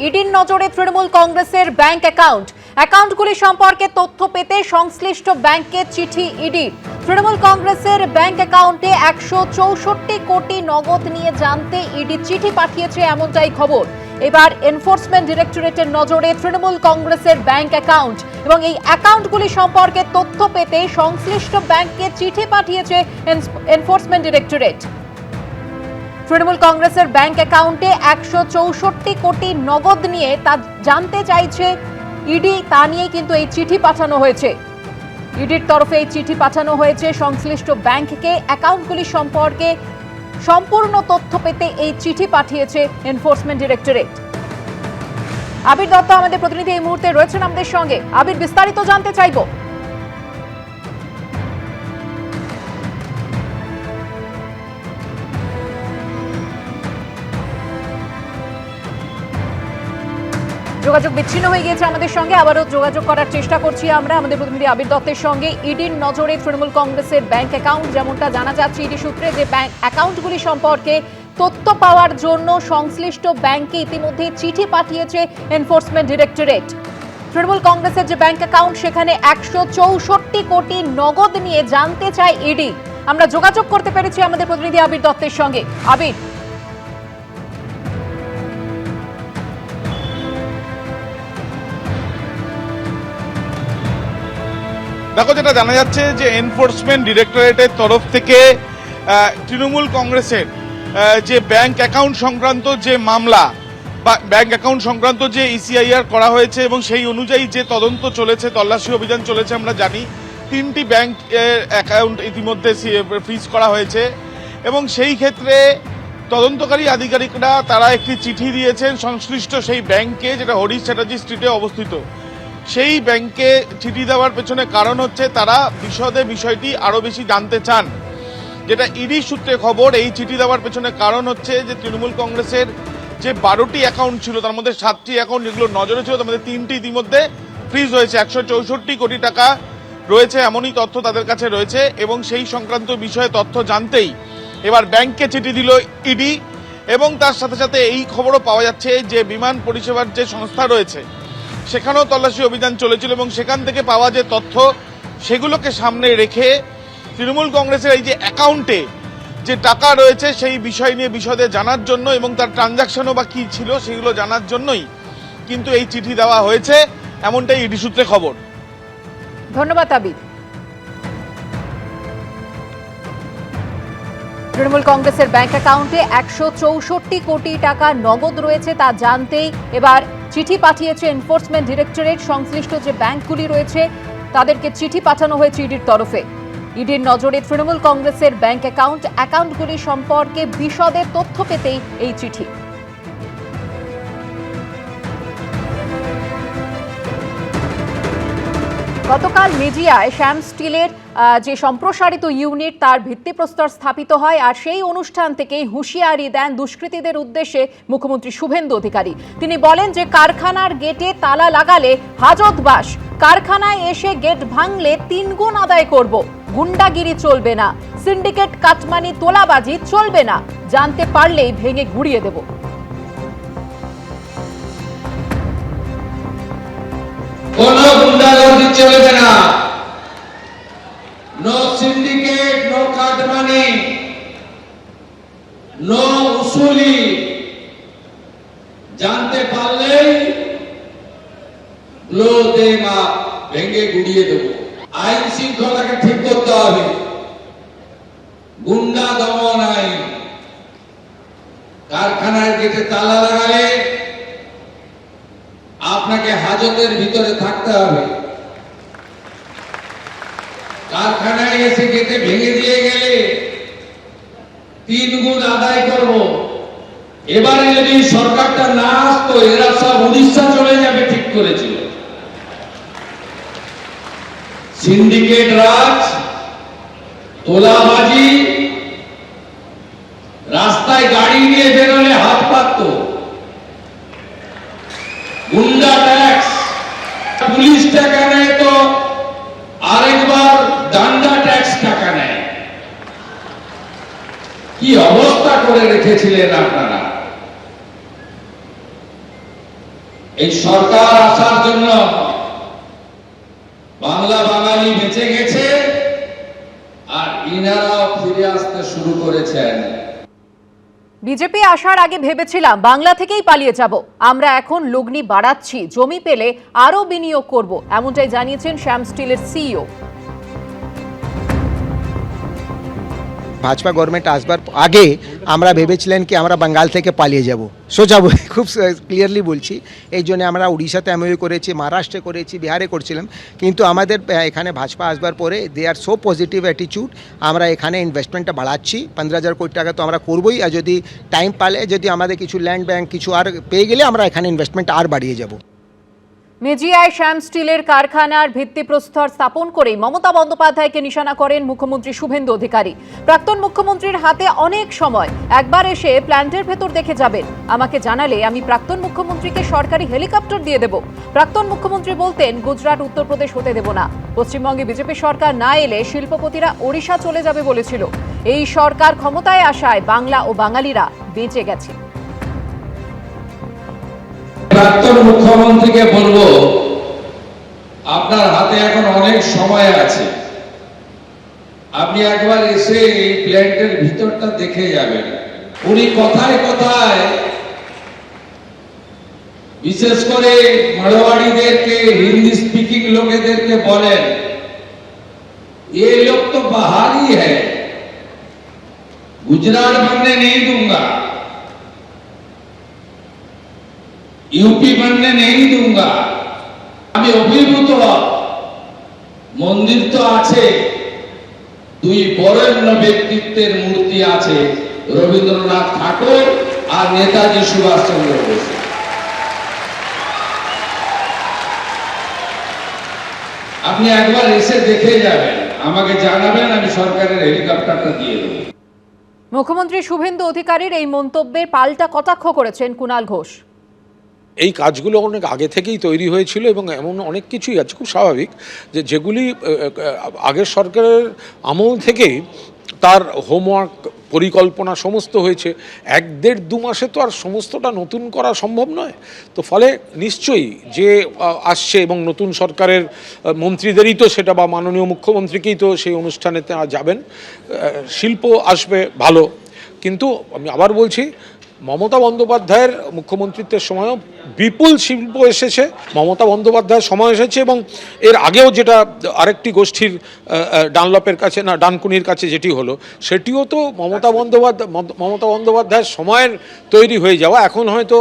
ইডির নজরে তৃণমূল কংগ্রেসের ব্যাংক অ্যাকাউন্টগুলি সম্পর্কে তথ্য পেতে সংশ্লিষ্ট ব্যাংকে চিঠি ইডির। তৃণমূল কংগ্রেসের ব্যাংক অ্যাকাউন্টে 164 কোটি নগদ নিয়ে জানতে ইডি চিঠি পাঠিয়েছে, এমনটাই খবর। এবার এনফোর্সমেন্ট ডিরেক্টরেটের নজরে তৃণমূল কংগ্রেসের ব্যাংক অ্যাকাউন্ট এবং এই অ্যাকাউন্টগুলি সম্পর্কে তথ্য পেতে সংশ্লিষ্ট ব্যাংকে চিঠি পাঠিয়েছে এনফোর্সমেন্ট ডিরেক্টরেট। তৃণমূল কংগ্রেসের ব্যাংক অ্যাকাউন্টে 164 কোটি নগদ নিয়ে তা জানতে চাইছে ইডি, তা নিয়ে কিন্তু এই চিঠি পাঠানো হয়েছে। ইডির তরফে এই চিঠি পাঠানো হয়েছে সংশ্লিষ্ট ব্যাংককে। অ্যাকাউন্টগুলি সম্পর্কে সম্পূর্ণ তথ্য পেতে এই চিঠি পাঠিয়েছে এনফোর্সমেন্ট ডিরেক্টরেট। আবির দত্ত আমাদের প্রতিনিধি এই মুহূর্তে রয়েছেন আমাদের সঙ্গে। আবির, বিস্তারিত জানতে চাইব। যোগাযোগ বিচ্ছিন্ন হয়ে গিয়েছে আমাদের সঙ্গে, আবারও যোগাযোগ করার চেষ্টা করছি আমরা আমাদের প্রতিনিধি আবির দত্তের সঙ্গে। ইডির নজরে তৃণমূল কংগ্রেসের ব্যাংক অ্যাকাউন্ট, যেমনটা জানা যাচ্ছে ইডি সূত্রে যে ব্যাংক অ্যাকাউন্টগুলি সম্পর্কে তথ্য পাওয়ার জন্য সংশ্লিষ্ট ব্যাংকে ইতিমধ্যে চিঠি পাঠিয়েছে এনফোর্সমেন্ট ডিরেক্টরেট। তৃণমূল কংগ্রেসের যে ব্যাংক অ্যাকাউন্ট, সেখানে 164 কোটি নগদ নিয়ে জানতে চায় ইডি। আমরা যোগাযোগ করতে পেরেছি আমাদের প্রতিনিধি আবির দত্তের সঙ্গে। আবির, দেখো, যেটা জানা যাচ্ছে যে এনফোর্সমেন্ট ডিরেক্টরেটের তরফ থেকে তৃণমূল কংগ্রেসের যে ব্যাংক অ্যাকাউন্ট সংক্রান্ত যে মামলা বা ব্যাংক অ্যাকাউন্ট সংক্রান্ত যে ইসিআইআর করা হয়েছে এবং সেই অনুযায়ী যে তদন্ত চলেছে, তল্লাশি অভিযান চলেছে, আমরা জানি 3টি ব্যাংক অ্যাকাউন্ট ইতিমধ্যে ফ্রিজ করা হয়েছে এবং সেই ক্ষেত্রে তদন্তকারী আধিকারিকরা তারা একটি চিঠি দিয়েছেন সংশ্লিষ্ট সেই ব্যাংকে, যেটা হরিশ চ্যাটার্জি স্ট্রিটে অবস্থিত। সেই ব্যাংকে চিঠি দেওয়ার পেছনে কারণ হচ্ছে তারা বিশদে বিষয়টি আরো বেশি জানতে চান। যেটা ইডি সূত্রে খবর, এই চিঠি দেওয়ার পেছনে কারণ হচ্ছে যে তৃণমূল কংগ্রেসের যে 12টি অ্যাকাউন্ট ছিল, তার মধ্যে 7টি অ্যাকাউন্ট যেগুলো নজরে ছিল, তার মধ্যে 3টি ইতিমধ্যে ফ্রিজ হয়েছে। 164 কোটি টাকা রয়েছে এমনই তথ্য তাদের কাছে রয়েছে এবং সেই সংক্রান্ত বিষয়ে তথ্য জানতেই এবার ব্যাংককে চিঠি দিল ইডি। এবং তার সাথে সাথে এই খবরও পাওয়া যাচ্ছে যে বিমান পরিষেবার যে সংস্থা রয়েছে সেখানেও তল্লাশি অভিযান চলেছিল এবং সেখান থেকে পাওয়া যে তথ্য সেগুলোকে সামনে রেখে তৃণমূল কংগ্রেসের এই যে অ্যাকাউন্টে যে টাকা রয়েছে সেই বিষয় নিয়ে বিশদে জানার জন্য এবং তার ট্রানজাকশনও বা কি ছিল সেগুলো জানার জন্যই কিন্তু এই চিঠি দেওয়া হয়েছে, এমনটাই ইডি সূত্রে খবর। ধন্যবাদ আবির। তৃণমূল কংগ্রেসের ব্যাংক অ্যাকাউন্টে 164 কোটি টাকা নগদ রয়েছে তা জানতেই এবার চিঠি পাঠিয়েছে এনফোর্সমেন্ট ডিরেক্টরেট। সংশ্লিষ্ট যে ব্যাংকগুলি রয়েছে তাদেরকে চিঠি পাঠানো হয়েছে ইডির তরফে। ইডির নজরে তৃণমূল কংগ্রেসের ব্যাংক অ্যাকাউন্টগুলি সম্পর্কে বিশদে তথ্য পেতেই এই চিঠি। গতকাল মেজিয়ায় শ্যাম স্টিলের যে সম্প্রসারিত ইউনিট তার ভিত্তিপ্রস্তর স্থাপিত হয়, আর সেই অনুষ্ঠান থেকেই হুঁশিয়ারি দেন দুষ্কৃতীদের উদ্দেশ্যে মুখ্যমন্ত্রী শুভেন্দু অধিকারী। তিনি বলেন যে কারখানার গেটে তালা লাগালে হাজতবাস, কারখানায় এসে গেট ভাঙলে 3 গুণ আদায় করব, গুন্ডাগিরি চলবে না, সিন্ডিকেট কাটমানি তোলাবাজি চলবে না, জানতে পারলেই ভেঙে গুড়িয়ে দেব। কোনো গুন্ডাগর্দি চলবে না, no syndicate, no cut money, no উসুলি, জানতে পারলেই ব্লো দেম আপ, ভেঙে গুড়িয়ে দেব। আইন শৃঙ্খলাকে ঠিক করতে হবে, গুন্ডা দমন আইন। কারখানার গেটে তালা লাগালে আপনাকে হাজতের ভিতরে থাকতে হবে। কারখানায় এসে গেটে ভেঙে দিয়ে গেলে 3 গুণ আদায় করব। এবারে যদি সরকারটা না আসতো এরা সব উড়িষ্যা চলে যাবে ঠিক করেছিল। সিন্ডিকেট রাজ, তোলাবাজি, রাস্তায় গাড়ি নিয়ে বেরোলে হাত পাতত, গুন্ডা ট্যাক্স, পুলিশ টাকা নেয় তো আরেকবার ডান্ডা ট্যাক্স টাকা নেয়। কি অবস্থা করে রেখেছিলেন আপনারা। এই সরকার আসার জন্য বাংলা বাঙালি বেঁচে গেছে আর ইনারাও ফিরে আসতে শুরু করেছেন। বিজেপি আসার আগে ভেবেছিলাম বাংলা থেকেই পালিয়ে যাব, আমরা এখন লগ্নি বাড়াচ্ছি, জমি পেলে আরো বিনিয়োগ করব, এমনটাই জানিয়েছেন শ্যাম স্টিলের সিইও। ভাজপা গভর্নমেন্ট আসবার আগে আমরা ভেবেছিলেন কি আমরা বাঙ্গাল থেকে পালিয়ে যাব, সোচাবো খুব ক্লিয়ারলি বলছি। এই জন্য আমরা উড়িষ্যাতে এমওইউ করেছি, মহারাষ্ট্রে করেছি, বিহারে করছিলাম, কিন্তু আমাদের এখানে ভাজপা আসবার পরে দে আর সো পজিটিভ অ্যাটিটিউড, আমরা এখানে ইনভেস্টমেন্টটা বাড়াচ্ছি। 15,000 কোটি টাকা তো আমরা করবোই, আর যদি টাইম পালে যদি আমাদের কিছু ল্যান্ড ব্যাংক কিছু আর পেয়ে গেলে আমরা এখানে ইনভেস্টমেন্ট আর বাড়িয়ে যাব। মেজিয়ায় শ্যাম স্টিলের কারখানার ভিত্তিপ্রস্তর স্থাপন করেই মমতা বন্দ্যোপাধ্যায়কে নিশানা করেন মুখ্যমন্ত্রী শুভেন্দু অধিকারী। প্রাক্তন মুখ্যমন্ত্রীর হাতে অনেক সময়, একবার এসে প্ল্যান্টের ভেতর দেখে যাবেন, আমাকে জানালে আমি প্রাক্তন মুখ্যমন্ত্রীকে সরকারি হেলিকপ্টার দিয়ে দেব। প্রাক্তন মুখ্যমন্ত্রী বলতেন গুজরাট উত্তরপ্রদেশ হতে দেব না, পশ্চিমবঙ্গে বিজেপি সরকার না এলে শিল্পপতিরা ওড়িশা চলে যাবে বলেছিল। এই সরকার ক্ষমতায় আসায় বাংলা ও বাঙালিরা বেঁচে গেছে। প্রাক্তন মুখ্যমন্ত্রীকে বলবো, আপনার হাতে এখন অনেক সময় আছে, আপনি একবার এসে এই প্ল্যান্টের ভিতরটা দেখে যাবেন। উনি কথায় কথায় বিশেষ করে মারোয়াড়িদেরকে, হিন্দি স্পিকিং লোকেদেরকে বলেন, ये लोग तो बाहरी है, गुजरात बनने नहीं दूंगा, यूपी बनने नहीं दूंगा। আমি অভিভূত, মন্দির তো আছে, দুই বরেণ্য ব্যক্তিত্বের মূর্তি আছে, রবীন্দ্রনাথ ঠাকুর আর নেতাজি সুভাষচন্দ্র বোস। আপনি একবার এসে দেখে যাবেন, আমাকে জানাবেন, আমি সরকারের হেলিকপ্টারটা দিয়ে দেব। মুখ্যমন্ত্রী শুভেন্দু অধিকারীর এই মন্তব্যের পাল্টা কটাক্ষ করেছেন কুণাল ঘোষ। এই কাজগুলো অনেক আগে থেকেই তৈরি হয়েছিল এবং এমন অনেক কিছুই আছে, খুব স্বাভাবিক যে যেগুলি আগের সরকারের আমল থেকেই তার হোমওয়ার্ক পরিকল্পনা সমস্ত হয়েছে। 1-1.5-2 মাসে তো আর সমস্তটা নতুন করা সম্ভব নয়। তো ফলে নিশ্চয়ই যে আসছে এবং নতুন সরকারের মন্ত্রীদেরই তো সেটা, বা মাননীয় মুখ্যমন্ত্রীকেই তো সেই অনুষ্ঠানেতে যাবেন, শিল্প আসবে ভালো। কিন্তু আমি আবার বলছি, মমতা বন্দ্যোপাধ্যায়ের মুখ্যমন্ত্রিত্বের সময়ও বিপুল শিল্প এসেছে, মমতা বন্দ্যোপাধ্যায়ের সময় এসেছে, এবং এর আগেও যেটা আরেকটি গোষ্ঠীর ডানলপের কাছে না ডানকুনির কাছে যেটি হলো, সেটিও তো মমতা বন্দ্যোপাধ্যায়ের সময়ের তৈরি হয়ে যাওয়া। এখন হয়তো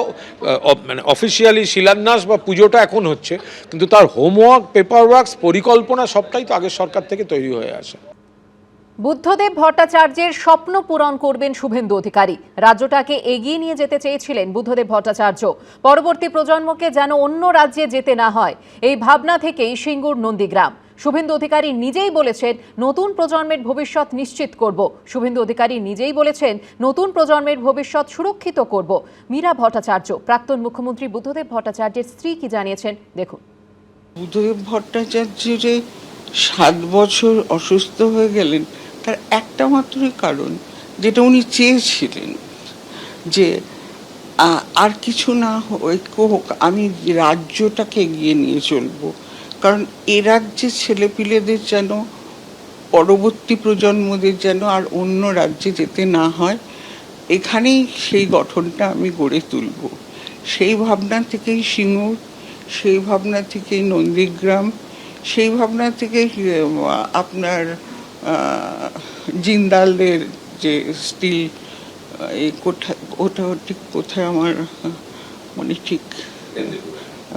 মানে অফিসিয়ালি শিলান্যাস বা পুজোটা এখন হচ্ছে, কিন্তু তার হোমওয়ার্ক, পেপার ওয়ার্কস, পরিকল্পনা সবটাই তো আগের সরকার থেকে তৈরি হয়ে আসে। বুদ্ধদেব ভট্টাচার্যের স্বপ্ন পূরণ করবেন শুভেন্দু অধিকারী। রাজ্যটাকে এগিয়ে নিয়ে যেতে চেয়েছিলেন বুদ্ধদেব ভট্টাচার্য। পরবর্তী প্রজন্মকে যেন অন্য রাজ্যে যেতে না হয়, এই ভাবনা থেকেই সিঙ্গুর নন্দীগ্রাম। শুভেন্দু অধিকারী নিজেই বলেছেন নতুন প্রজন্মের ভবিষ্যৎ নিশ্চিত করব। শুভেন্দু অধিকারী নিজেই বলেছেন নতুন প্রজন্মের ভবিষ্যৎ সুরক্ষিত করব। মীরা ভট্টাচার্য প্রাক্তন মুখ্যমন্ত্রী বুদ্ধদেব ভট্টাচার্যের স্ত্রী কি জানিয়েছেন দেখুন। বুদ্ধদেব ভট্টাচার্য যে 7 বছর অসুস্থ হয়ে গেলেন, তার একটা মাত্রই কারণ, যেটা উনি চেয়েছিলেন যে আর কিছু না হোক, আমি রাজ্যটাকে এগিয়ে নিয়ে চলবো। কারণ এ রাজ্যে ছেলেপিলেদের যেন, পরবর্তী প্রজন্মদের যেন আর অন্য রাজ্যে যেতে না হয়, এখানেই সেই গঠনটা আমি গড়ে তুলব। সেই ভাবনা থেকেই সিঙ্গুর, সেই ভাবনা থেকেই নন্দীগ্রাম, সেই ভাবনা থেকে আপনার জিন্দালের যে স্টিল, এই ওটা ঠিক কোথায় আমার মানে ঠিক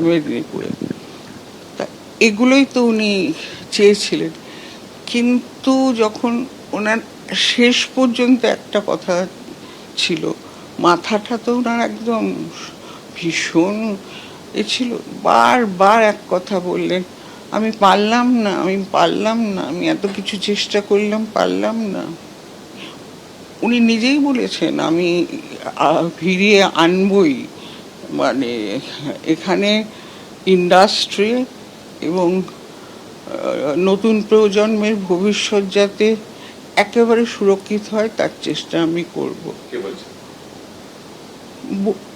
মেদিনীপুরে, তা এগুলোই তো উনি চেয়েছিলেন। কিন্তু যখন ওনার শেষ পর্যন্ত একটা কথা ছিল, মাথাটা তো ওনার একদম ভীষণ ছিল, বারবার এক কথা বললেন, আমি পারলাম না, আমি এত কিছু চেষ্টা করলাম, পারলাম না। উনি নিজেই বলেছেন আমি ফিরিয়ে আনবই, মানে এখানে ইন্ডাস্ট্রি এবং নতুন প্রজন্মের ভবিষ্যৎ যাতে একেবারে সুরক্ষিত হয় তার চেষ্টা আমি করব।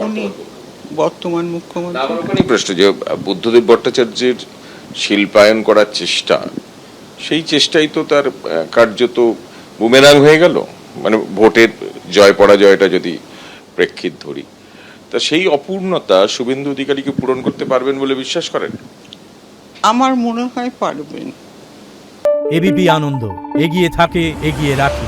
উনি বর্তমান মুখ্যমন্ত্রী। আমার ওখানেই প্রশ্ন যে বুদ্ধদেব ভট্টাচার্যের শিল্পায়ন করার চেষ্টা, সেই চেষ্টাই তো তার কার্যত বুমেরাং হয়ে গেল, মানে ভোটের জয় পরাজয়টা যদি প্রেক্ষিত ধরি, তা সেই অপূর্ণতা শুভেন্দু অধিকারীকে পূরণ করতে পারবেন বলে বিশ্বাস করেন? আমার মনে হয় পারবেন। এবিপি আনন্দ এগিয়ে থাকে, এগিয়ে রাখে।